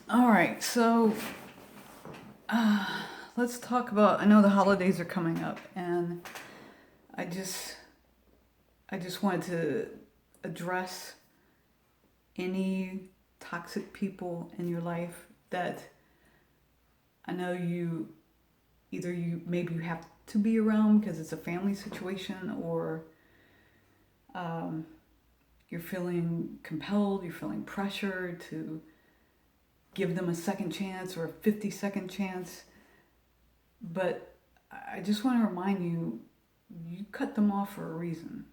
All right, so uh, let's talk about. I know the holidays are coming up, and I just, I just wanted to address any toxic people in your life that I know you maybe you have to be around because it's a family situation, or um, you're feeling compelled, you're feeling pressure to give them a second chance or a 50-second chance. But I just want to remind you, you cut them off for a reason.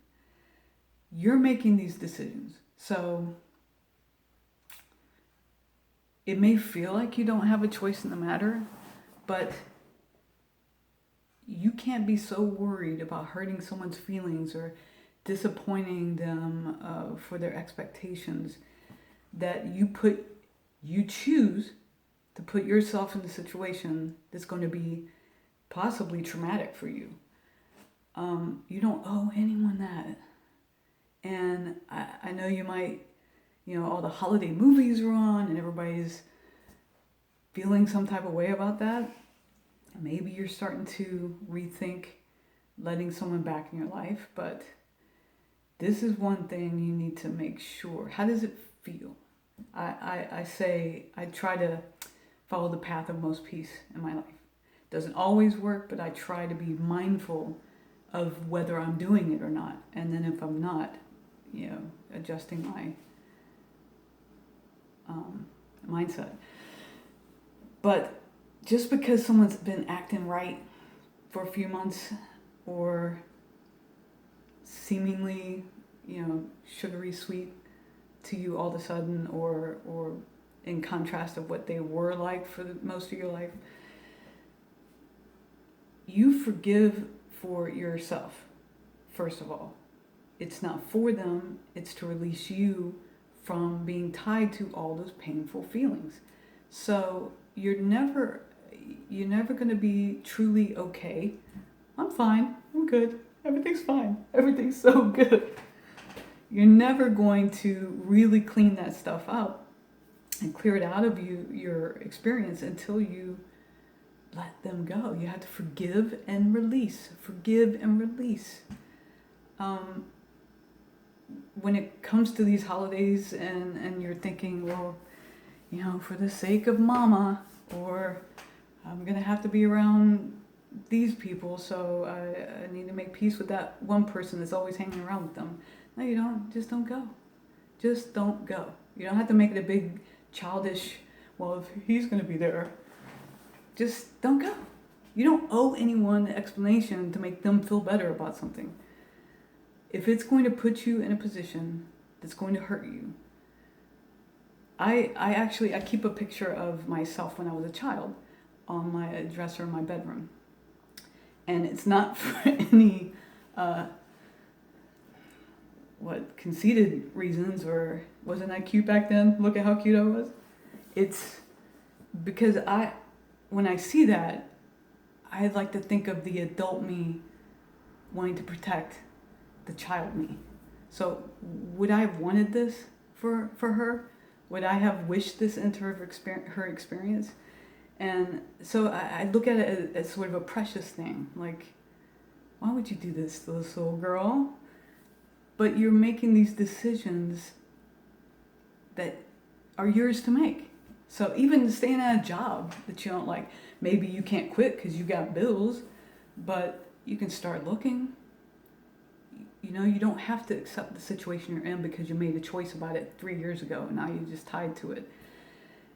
You're making these decisions. So it may feel like you don't have a choice in the matter, but you can't be so worried about hurting someone's feelings or disappointing them for their expectations that you choose to put yourself in a situation that's going to be possibly traumatic for you. You don't owe anyone that. And I know you might, all the holiday movies are on and everybody's feeling some type of way about that. Maybe you're starting to rethink letting someone back in your life, but this is one thing you need to make sure. How does it feel? I say I try to follow the path of most peace in my life. Doesn't always work, but I try to be mindful of whether I'm doing it or not. And then if I'm not, adjusting my mindset. But just because someone's been acting right for a few months or seemingly, sugary sweet to you all of a sudden, or in contrast of what they were like for most of your life, you forgive for yourself, first of all. It's not for them, it's to release you from being tied to all those painful feelings. So you're never going to be truly okay. I'm fine. I'm good. Everything's fine. Everything's so good. You're never going to really clean that stuff up and clear it out of your experience until you let them go. You have to forgive and release. Forgive and release. Um, when it comes to these holidays and you're thinking, well, for the sake of mama, or I'm going to have to be around these people, so I need to make peace with that one person that's always hanging around with them. No, you don't. Just don't go. Just don't go. You don't have to make it a big childish, well, if he's going to be there, just don't go. You don't owe anyone an explanation to make them feel better about something. If it's going to put you in a position that's going to hurt you, I keep a picture of myself when I was a child on my dresser in my bedroom. And it's not for any conceited reasons, or wasn't I cute back then? Look at how cute I was. It's because when I see that, I like to think of the adult me wanting to protect the child me. So would I have wanted this for her? Would I have wished this into her experience? And so I look at it as sort of a precious thing. Like, why would you do this to this little girl? But you're making these decisions that are yours to make. So even staying at a job that you don't like, maybe you can't quit because you got bills, but you can start looking. You don't have to accept the situation you're in because you made a choice about it 3 years ago and now you're just tied to it.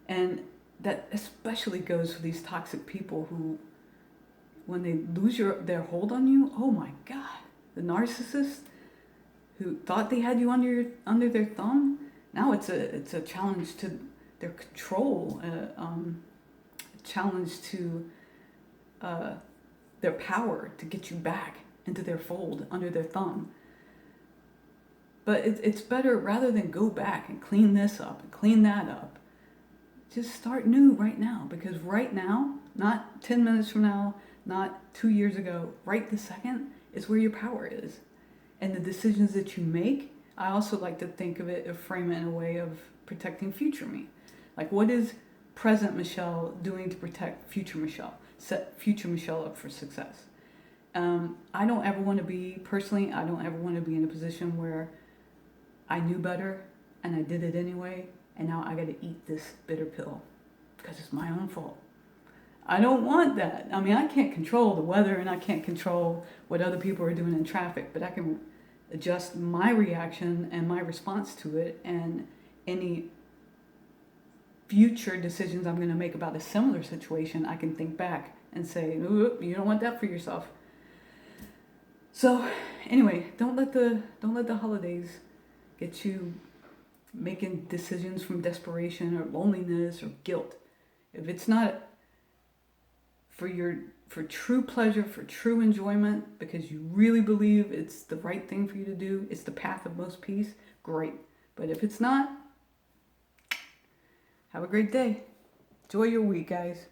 And that especially goes for these toxic people who, when they lose their hold on you, oh my God, the narcissist who thought they had you under their thumb, now it's a challenge to their control, a challenge to their power to get you back into their fold, under their thumb. But it's better, rather than go back and clean this up and clean that up, just start new right now. Because right now, not 10 minutes from now, not 2 years ago, right this second is where your power is. And the decisions that you make, I also like to think of it, frame it in a way of protecting future me. Like, what is present Michelle doing to protect future Michelle, set future Michelle up for success. I don't ever want to be, personally, I don't ever want to be in a position where I knew better and I did it anyway, and now I got to eat this bitter pill because it's my own fault. I don't want that. I mean, I can't control the weather and I can't control what other people are doing in traffic, but I can adjust my reaction and my response to it, and any future decisions I'm going to make about a similar situation, I can think back and say, "Ooh, you don't want that for yourself." So, anyway, don't let the holidays get you making decisions from desperation or loneliness or guilt. If it's not for true pleasure, for true enjoyment, because you really believe it's the right thing for you to do, it's the path of most peace, great. But if it's not, have a great day. Enjoy your week, guys.